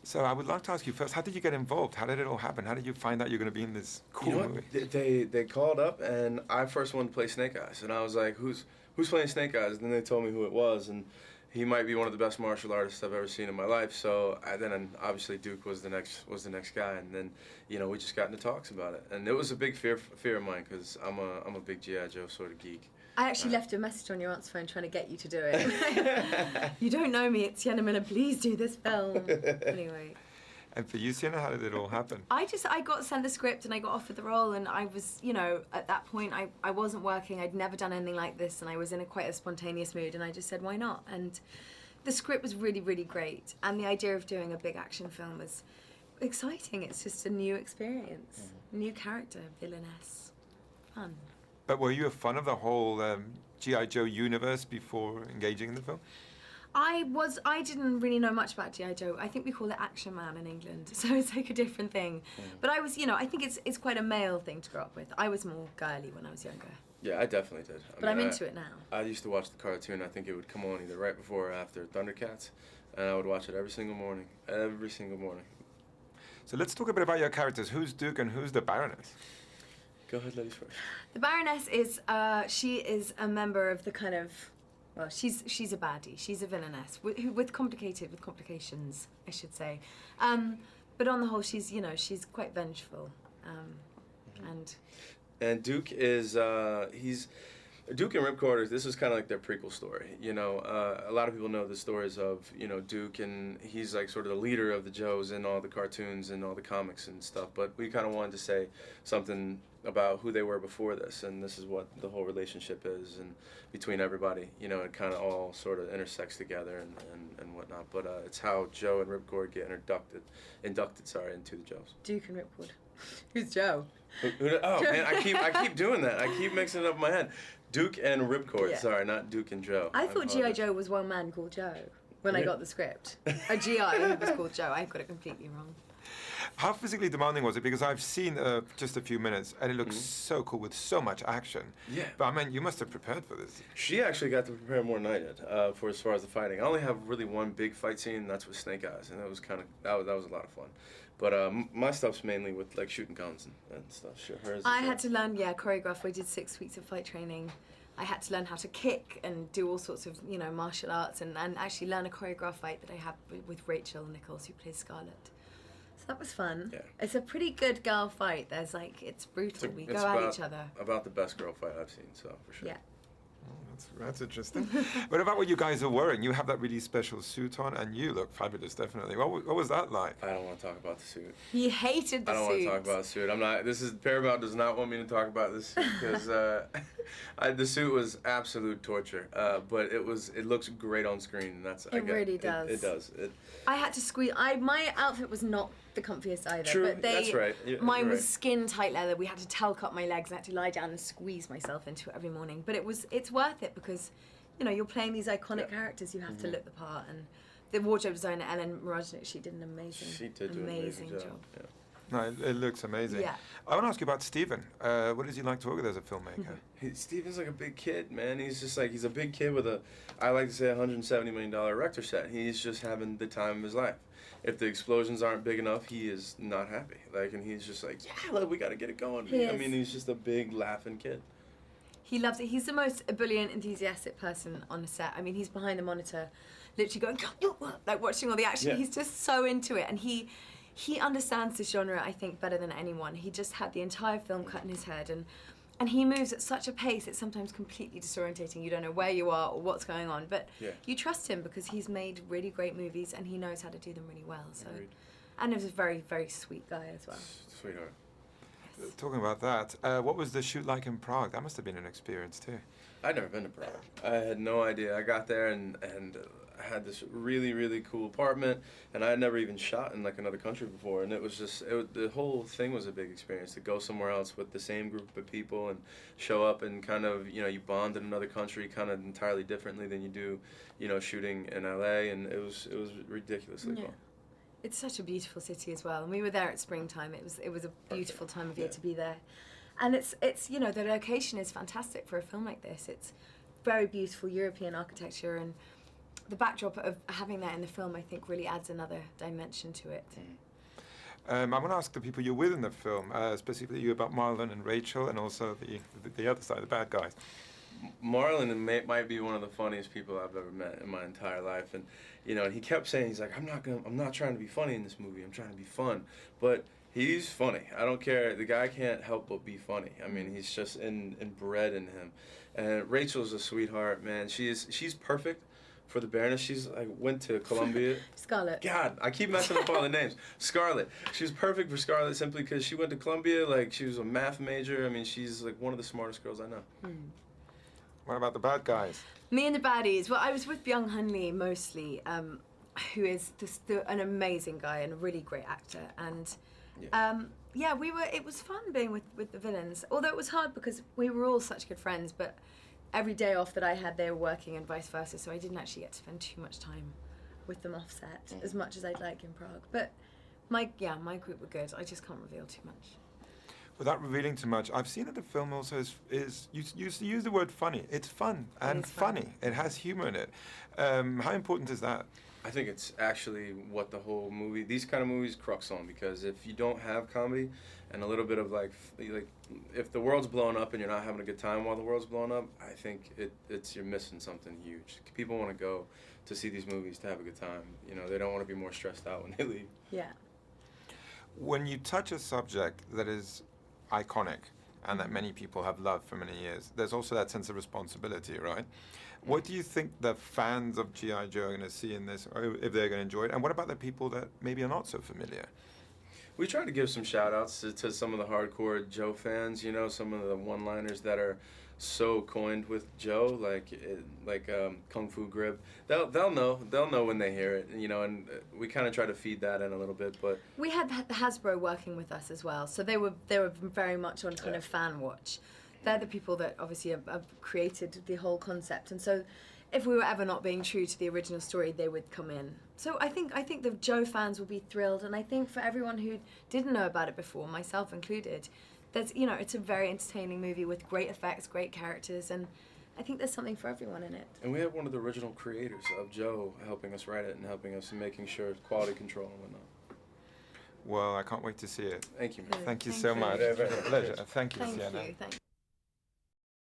So I would like to ask you first, how did you get involved? How did it all happen? How did you find out you're going to be in this cool movie? They called up, and I first wanted to play Snake Eyes, and I was like, who's playing Snake Eyes? And then they told me who it was, and he might be one of the best martial artists I've ever seen in my life. So then obviously Duke was the next guy, and then we just got into talks about it, and it was a big fear of mine because I'm a big G.I. Joe sort of geek. I actually left a message on your aunt's phone trying to get you to do it. You don't know me, it's Sienna Miller, please do this film. Anyway. And for you, Sienna, how did it all happen? I got sent the script and I got offered the role, and I was, at that point I wasn't working, I'd never done anything like this, and I was in quite a spontaneous mood, and I just said, why not? And the script was really, really great, and the idea of doing a big action film was exciting. It's just a new experience, new character, villainess, fun. But were you a fan of the whole G.I. Joe universe before engaging in the film? I didn't really know much about G.I. Joe. I think we call it Action Man in England, so it's like a different thing. But I was, I think it's quite a male thing to grow up with. I was more girly when I was younger. Yeah, I definitely did. But I'm into it now. I used to watch the cartoon. I think it would come on either right before or after Thundercats, and I would watch it every single morning. Every single morning. So let's talk a bit about your characters. Who's Duke and who's the Baroness? Go ahead, ladies first. The Baroness is, she is a member of the kind of, well, she's a baddie. She's a villainess with complications, I should say. But on the whole, she's quite vengeful, And Duke is Duke and Ripcord, this is kind of like their prequel story. A lot of people know the stories of, Duke, and he's like sort of the leader of the Joes in all the cartoons and all the comics and stuff. But we kind of wanted to say something about who they were before this, and this is what the whole relationship is, and between everybody, it kind of all sort of intersects together and whatnot. But it's how Joe and Ripcord get inducted into the Joes. Duke and Ripcord. Who's Joe? Oh man, I keep doing that. I keep mixing it up in my head. Duke and Ripcord. Yeah. Sorry, not Duke and Joe. I thought G.I. Joe was one man called Joe when I got the script. A G.I. who was called Joe. I got it completely wrong. How physically demanding was it? Because I've seen just a few minutes, and it looks so cool with so much action. Yeah. But I mean, you must have prepared for this. She actually got to prepare more than I did for as far as the fighting. I only have really one big fight scene, and that's with Snake Eyes, and that was that was a lot of fun. But my stuff's mainly with like shooting guns and stuff. Hers I had to learn, choreograph. We did 6 weeks of fight training. I had to learn how to kick and do all sorts of, martial arts, and actually learn a choreographed fight that I had with Rachel Nichols, who plays Scarlett. So that was fun. Yeah. It's a pretty good girl fight. There's it's brutal. We go at each other. About the best girl fight I've seen, so for sure. Yeah. That's interesting. What about what you guys are wearing? You have that really special suit on, and you look fabulous, definitely. What was that like? I don't want to talk about the suit. He hated the suit. I don't want to talk about the suit. I'm not. Paramount does not want me to talk about this suit because the suit was absolute torture. But it looks great on screen. And really does. It does. I had to squeeze. My outfit was not the comfiest either. True, but that's right. Mine was skin tight leather. We had to talc up my legs. I had to lie down and squeeze myself into it every morning. But it's worth it because, you're playing these iconic characters. You have to look the part. And the wardrobe designer Ellen Moroznik, she did an amazing job. Yeah. No, it looks amazing. Yeah. I want to ask you about Stephen. What does he like to work with as a filmmaker? Stephen's like a big kid, man. He's just he's a big kid with I like to say $170 million erector set. He's just having the time of his life. If the explosions aren't big enough, he is not happy. And he's just we got to get it going. He's just a big laughing kid. He loves it. He's the most ebullient, enthusiastic person on a set. He's behind the monitor, literally going, watching all the action. Yeah. He's just so into it, and he understands this genre, I think, better than anyone. He just had the entire film cut in his head, and he moves at such a pace, it's sometimes completely disorientating. You don't know where you are or what's going on, but you trust him because he's made really great movies and he knows how to do them really well. So, and he was a very, very sweet guy as well. Sweetheart. Yes. Talking about that, what was the shoot like in Prague? That must have been an experience too. I'd never been to Prague. I had no idea. I got there and I had this really, really cool apartment, and I had never even shot in another country before, and it was just, the whole thing was a big experience to go somewhere else with the same group of people and show up and kind of, you bond in another country kind of entirely differently than you do, shooting in LA, and it was ridiculously fun. It's such a beautiful city as well, and we were there at springtime. It was a beautiful time of year to be there, and it's the location is fantastic for a film like this. It's very beautiful European architecture, and the backdrop of having that in the film, I think, really adds another dimension to it. I want to ask the people you're with in the film, specifically you, about Marlon and Rachel, and also the other side, the bad guys. Marlon might be one of the funniest people I've ever met in my entire life, and and he kept saying, he's like, I'm not trying to be funny in this movie. I'm trying to be fun, but he's funny. I don't care. The guy can't help but be funny. I mean, he's just inbred in him. And Rachel's a sweetheart, man. She's perfect for the Baroness. She's went to Columbia. Scarlett. God, I keep messing up all the names. Scarlett. She was perfect for Scarlett simply because she went to Columbia. She was a math major. I mean, she's one of the smartest girls I know. What about the bad guys? Me and the baddies. Well, I was with Byung Hun Lee mostly, who is an amazing guy and a really great actor. And it was fun being with the villains. Although it was hard because we were all such good friends, but every day off that I had, they were working and vice versa, so I didn't actually get to spend too much time with them off set, as much as I'd like in Prague. But my group were good. I just can't reveal too much. Without revealing too much, I've seen that the film also is you use the word funny. It's fun and funny. It has humor in it. How important is that? I think it's actually what the whole movie, these kind of movies, crux on, because if you don't have comedy and a little bit of if the world's blowing up and you're not having a good time while the world's blowing up, I think you're missing something huge. People want to go to see these movies to have a good time. They don't want to be more stressed out when they leave. Yeah. When you touch a subject that is iconic and that many people have loved for many years, there's also that sense of responsibility, right? What do you think the fans of G.I. Joe are going to see in this, or if they're going to enjoy it? And what about the people that maybe are not so familiar? We try to give some shout-outs to some of the hardcore Joe fans, some of the one-liners that are so coined with Joe, like Kung Fu Grip. They'll know when they hear it, and we kind of try to feed that in a little bit. But we had Hasbro working with us as well, so they were very much on kind of fan watch. They're the people that obviously have created the whole concept, and so if we were ever not being true to the original story, they would come in. So I think the Joe fans will be thrilled, and I think for everyone who didn't know about it before, myself included, it's a very entertaining movie with great effects, great characters, and I think there's something for everyone in it. And we have one of the original creators of Joe helping us write it and helping us in making sure quality control and whatnot. Well, I can't wait to see it. Thank you, man. Thank you so much. you. Pleasure. Thank you, Thank Sienna. you. Thank you.